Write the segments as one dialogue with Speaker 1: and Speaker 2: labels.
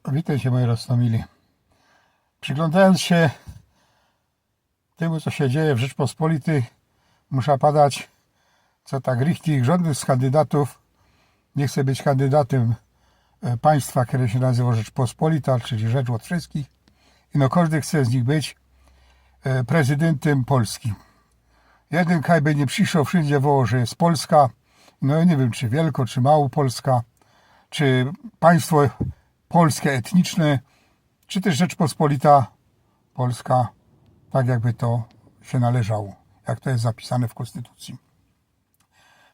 Speaker 1: Witajcie moi roztomili. Przyglądając się temu, co się dzieje w Rzeczpospolitej, muszę padać, co tak richtig żadnych z kandydatów nie chce być kandydatem państwa, które się nazywa Rzeczpospolita, czyli Rzecz od wszystkich. I no każdy chce z nich być prezydentem Polski. Jeden kaj by nie przyszło, wszędzie woło, że jest Polska. No ja nie wiem, czy Wielko, czy Małopolska, czy państwo polskie etniczne, czy też Rzeczpospolita Polska, tak jakby to się należało, jak to jest zapisane w Konstytucji.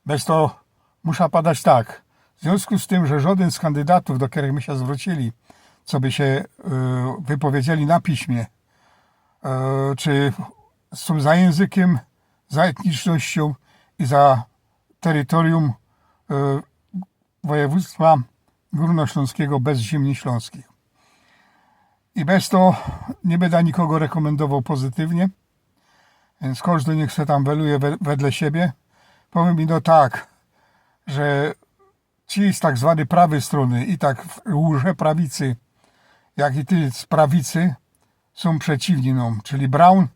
Speaker 1: Bez to muszę padać tak. W związku z tym, że żaden z kandydatów, do których my się zwrócili, co by się wypowiedzieli na piśmie, czy są za językiem, za etnicznością i za terytorium województwa górnośląskiego bez ziemi śląskich. I bez to nie będę nikogo rekomendował pozytywnie, więc każdy niech se tam weluje wedle siebie. Powiem mi no tak, że ci z tak zwanej prawej strony i tak łże prawicy, jak i ty z prawicy są przeciwni nam, czyli Braun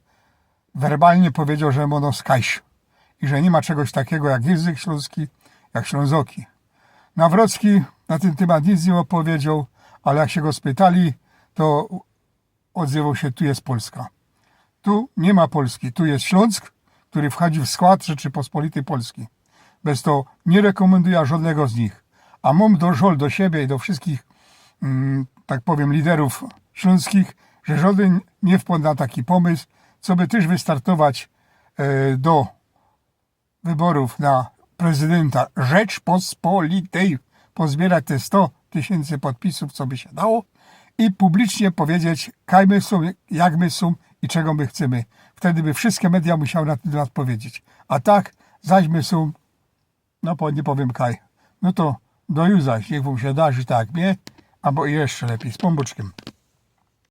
Speaker 1: werbalnie powiedział, że mono skajś i że nie ma czegoś takiego jak język śląski, jak ślązoki. Nawrocki na ten temat nic nie opowiedział, ale jak się go spytali, to odzywał się, tu jest Polska. Tu nie ma Polski, tu jest Śląsk, który wchodzi w skład Rzeczypospolitej Polski. Bez to nie rekomenduję żadnego z nich. A mam żal do siebie i do wszystkich, tak powiem, liderów śląskich, że żaden nie wpadł na taki pomysł, co by też wystartować do wyborów na prezydenta Rzeczpospolitej, pozbierać te 100 000 podpisów, co by się dało i publicznie powiedzieć, kaj my są, jak my są i czego my chcemy. Wtedy by wszystkie media musiały na ten temat powiedzieć. A tak, zaś my są, no nie powiem kaj. No to do już zaś, niech wam się darzy tak, nie? Albo jeszcze lepiej, z pombuczkiem.